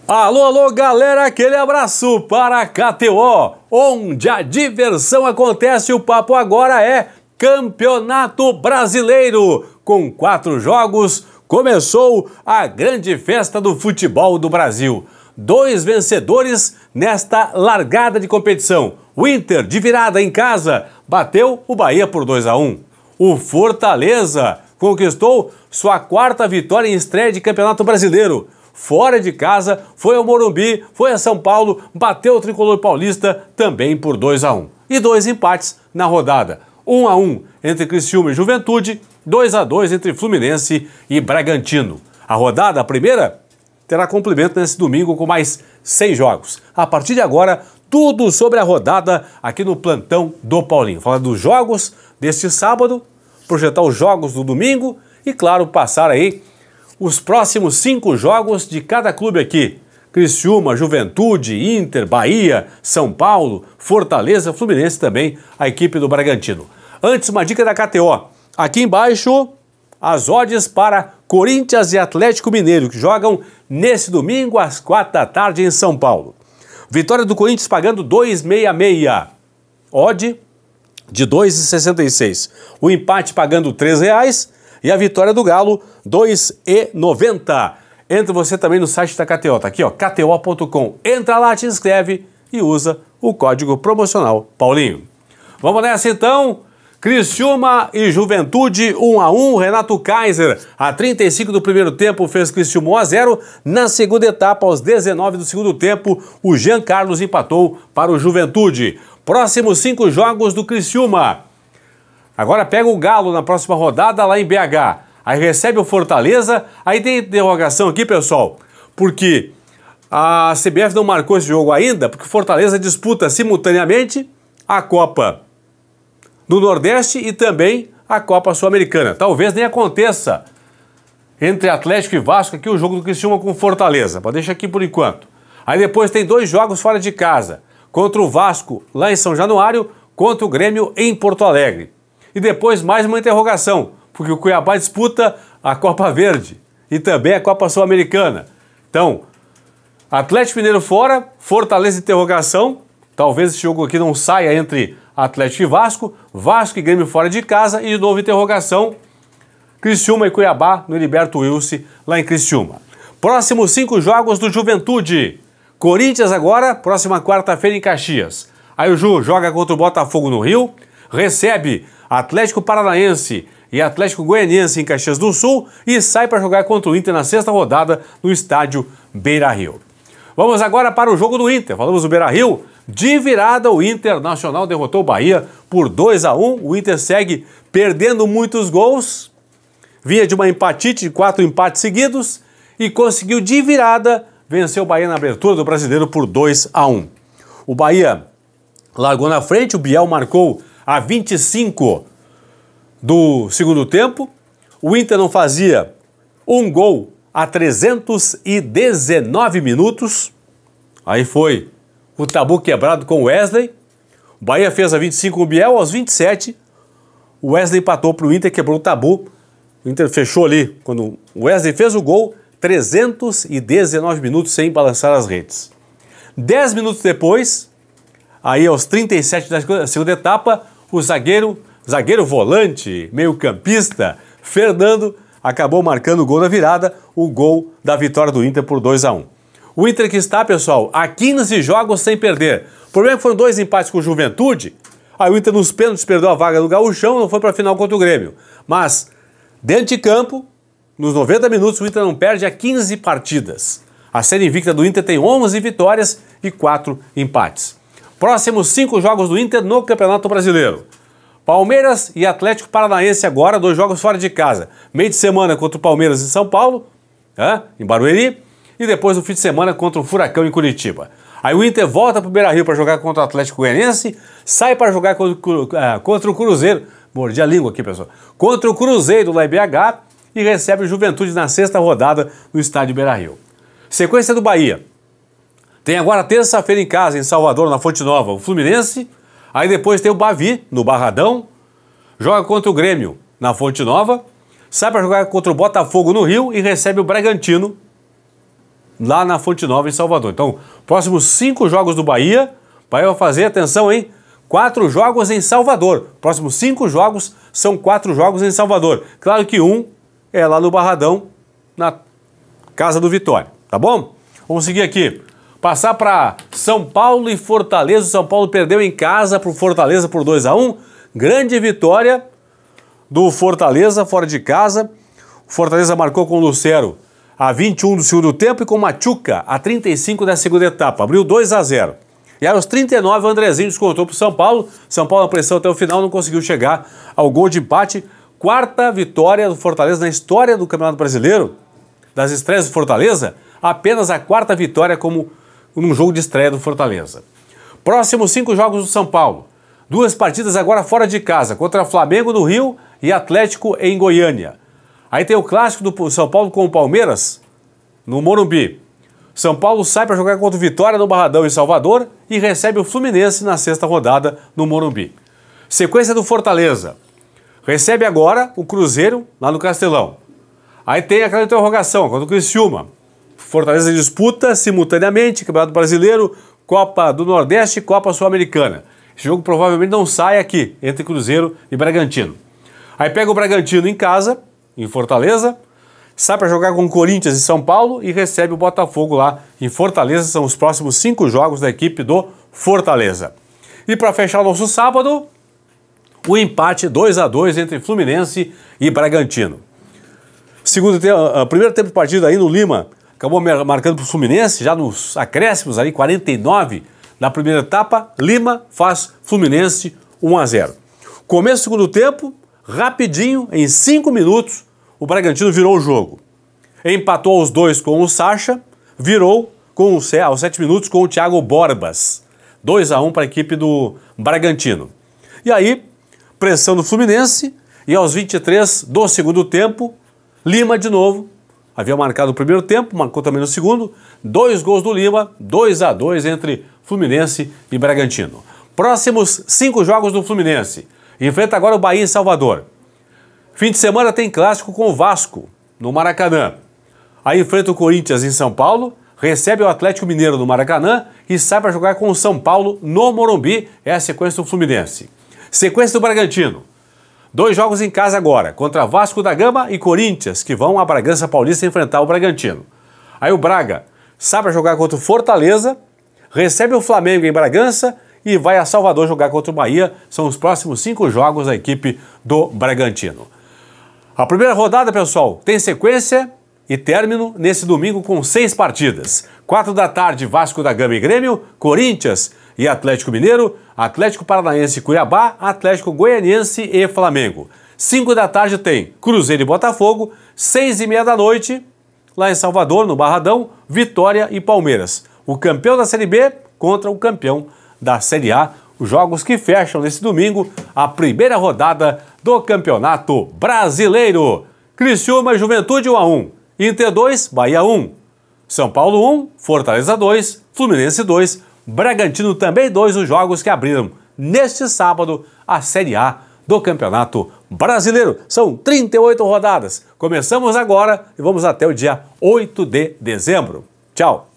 Alô, alô, galera, aquele abraço para a KTO, onde a diversão acontece. O papo agora é Campeonato Brasileiro. Com 4 jogos, começou a grande festa do futebol do Brasil. 2 vencedores nesta largada de competição. O Inter, de virada em casa, bateu o Bahia por 2-1. O Fortaleza conquistou sua 4ª vitória em estreia de Campeonato Brasileiro. Fora de casa, foi ao Morumbi, foi a São Paulo, bateu o Tricolor Paulista também por 2-1. E 2 empates na rodada. 1-1 entre Criciúma e Juventude, 2-2 entre Fluminense e Bragantino. A rodada, a primeira, terá complemento nesse domingo com mais 6 jogos. A partir de agora, tudo sobre a rodada aqui no Plantão do Paulinho. Falar dos jogos deste sábado, projetar os jogos do domingo e, claro, passar aí os próximos 5 jogos de cada clube aqui. Criciúma, Juventude, Inter, Bahia, São Paulo, Fortaleza, Fluminense também, a equipe do Bragantino. Antes, uma dica da KTO. Aqui embaixo, as odds para Corinthians e Atlético Mineiro, que jogam nesse domingo às 4 da tarde em São Paulo. Vitória do Corinthians pagando 2,66. Odd de 2,66. O empate pagando R$3 e a vitória do Galo 2,90. Entra você também no site da KTO, tá aqui ó, kto.com. Entra lá, te inscreve e usa o código promocional Paulinho. Vamos nessa então. Criciúma e Juventude 1-1, Renato Kaiser a 35 do primeiro tempo fez Criciúma 1-0, na segunda etapa aos 19 do segundo tempo o Jean Carlos empatou para o Juventude. Próximos 5 jogos do Criciúma. Agora pega o Galo na próxima rodada lá em BH, aí recebe o Fortaleza, aí tem interrogação aqui pessoal, porque a CBF não marcou esse jogo ainda, porque o Fortaleza disputa simultaneamente a Copa do Nordeste e também a Copa Sul-Americana. Talvez nem aconteça entre Atlético e Vasco aqui o jogo do Criciúma com Fortaleza, mas deixa aqui por enquanto. Aí depois tem 2 jogos fora de casa, contra o Vasco lá em São Januário, contra o Grêmio em Porto Alegre. E depois mais uma interrogação, porque o Cuiabá disputa a Copa Verde e também a Copa Sul-Americana. Então, Atlético Mineiro fora, Fortaleza interrogação, talvez esse jogo aqui não saia entre Atlético e Vasco, Vasco e Grêmio fora de casa e de novo interrogação, Criciúma e Cuiabá no Heriberto Wilson lá em Criciúma. Próximos 5 jogos do Juventude. Corinthians agora, próxima quarta-feira em Caxias. Aí o Ju joga contra o Botafogo no Rio, recebe Atlético Paranaense e Atlético Goianiense em Caxias do Sul e sai para jogar contra o Inter na 6ª rodada no estádio Beira-Rio. Vamos agora para o jogo do Inter. Falamos do Beira-Rio. De virada, o Internacional derrotou o Bahia por 2-1. O Inter segue perdendo muitos gols. Vinha de uma empatite de 4 empates seguidos e conseguiu de virada vencer o Bahia na abertura do Brasileiro por 2-1. O Bahia largou na frente, o Biel marcou a 25 do segundo tempo. O Inter não fazia um gol a 319 minutos. Aí foi o tabu quebrado com o Wesley. O Bahia fez a 25 com o Biel, aos 27 o Wesley empatou para o Inter, quebrou o tabu. O Inter fechou ali, quando o Wesley fez o gol, 319 minutos sem balançar as redes. 10 minutos depois, aí aos 37 da segunda etapa, o zagueiro volante, meio-campista, Fernando, acabou marcando o gol da virada, o gol da vitória do Inter por 2-1. O Inter que está, pessoal, a 15 jogos sem perder. O problema é que foram 2 empates com o Juventude, aí o Inter nos pênaltis perdeu a vaga do Gauchão, não foi para a final contra o Grêmio. Mas, dentro de campo, nos 90 minutos, o Inter não perde a 15 partidas. A série invicta do Inter tem 11 vitórias e 4 empates. Próximos 5 jogos do Inter no Campeonato Brasileiro. Palmeiras e Atlético Paranaense agora, 2 jogos fora de casa. Meio de semana contra o Palmeiras em São Paulo, em Barueri, e depois no fim de semana contra o Furacão em Curitiba. Aí o Inter volta para o Beira-Rio para jogar contra o Atlético Goianiense, sai para jogar contra o Cruzeiro, mordi a língua aqui pessoal, contra o Cruzeiro lá em BH e recebe o Juventude na 6ª rodada no estádio Beira-Rio. Sequência do Bahia. Tem agora terça-feira em casa, em Salvador, na Fonte Nova, o Fluminense. Aí depois tem o Bavi, no Barradão. Joga contra o Grêmio, na Fonte Nova. Sai para jogar contra o Botafogo no Rio e recebe o Bragantino lá na Fonte Nova, em Salvador. Então, próximos 5 jogos do Bahia, o Bahia vai fazer, atenção, hein? 4 jogos em Salvador. Próximos 5 jogos são 4 jogos em Salvador. Claro que um é lá no Barradão, na casa do Vitória, tá bom? Vamos seguir aqui. Passar para São Paulo e Fortaleza. O São Paulo perdeu em casa para o Fortaleza por 2-1. Grande vitória do Fortaleza fora de casa. O Fortaleza marcou com o Lucero a 21 do segundo tempo e com o Machuca a 35 da segunda etapa. Abriu 2-0. E aos 39 o Andrezinho descontou para o São Paulo. São Paulo na pressão até o final, não conseguiu chegar ao gol de empate. Quarta vitória do Fortaleza na história do Campeonato Brasileiro. Das estreias do Fortaleza, apenas a 4ª vitória como num jogo de estreia do Fortaleza. Próximos 5 jogos do São Paulo. 2 partidas agora fora de casa, contra Flamengo no Rio e Atlético em Goiânia. Aí tem o clássico do São Paulo com o Palmeiras no Morumbi. São Paulo sai para jogar contra o Vitória no Barradão em Salvador e recebe o Fluminense na 6ª rodada no Morumbi. Sequência do Fortaleza. Recebe agora o Cruzeiro lá no Castelão. Aí tem aquela interrogação contra o Criciúma. Fortaleza disputa simultaneamente Campeonato Brasileiro, Copa do Nordeste e Copa Sul-Americana. Esse jogo provavelmente não sai aqui, entre Cruzeiro e Bragantino. Aí pega o Bragantino em casa, em Fortaleza, sai para jogar com o Corinthians em São Paulo e recebe o Botafogo lá em Fortaleza. São os próximos 5 jogos da equipe do Fortaleza. E para fechar o nosso sábado, o empate 2-2 entre Fluminense e Bragantino. Primeiro tempo de partida aí no Lima, acabou marcando para o Fluminense, já nos acréscimos ali, 49 da primeira etapa, Lima faz Fluminense 1-0. Começo do segundo tempo, rapidinho, em 5 minutos, o Bragantino virou o jogo. Empatou aos 2 com o Sacha, virou aos 7 minutos com o Thiago Borbas. 2-1 para a equipe do Bragantino. E aí, pressão do Fluminense, e aos 23 do segundo tempo, Lima de novo. Havia marcado o primeiro tempo, marcou também no segundo. 2 gols do Lima, 2-2 entre Fluminense e Bragantino. Próximos 5 jogos do Fluminense. Enfrenta agora o Bahia em Salvador. Fim de semana tem clássico com o Vasco, no Maracanã. Aí enfrenta o Corinthians em São Paulo, recebe o Atlético Mineiro no Maracanã e sai para jogar com o São Paulo no Morumbi. É a sequência do Fluminense. Sequência do Bragantino. 2 jogos em casa agora, contra Vasco da Gama e Corinthians, que vão a Bragança Paulista enfrentar o Bragantino. Aí o Braga sai para jogar contra o Fortaleza, recebe o Flamengo em Bragança e vai a Salvador jogar contra o Bahia. São os próximos 5 jogos da equipe do Bragantino. A primeira rodada, pessoal, tem sequência e término nesse domingo com 6 partidas. 4 da tarde, Vasco da Gama e Grêmio, Corinthians e Atlético Mineiro, Atlético Paranaense e Cuiabá, Atlético Goianiense e Flamengo. 5 da tarde tem Cruzeiro e Botafogo, 6h30 da noite, lá em Salvador, no Barradão, Vitória e Palmeiras. O campeão da Série B contra o campeão da Série A. Os jogos que fecham nesse domingo a primeira rodada do Campeonato Brasileiro. Criciúma e Juventude 1-1, Inter 2, Bahia 1, São Paulo 1, Fortaleza 2, Fluminense 2, Bragantino também 2, os jogos que abriram neste sábado a Série A do Campeonato Brasileiro. São 38 rodadas. Começamos agora e vamos até o dia 8 de dezembro. Tchau!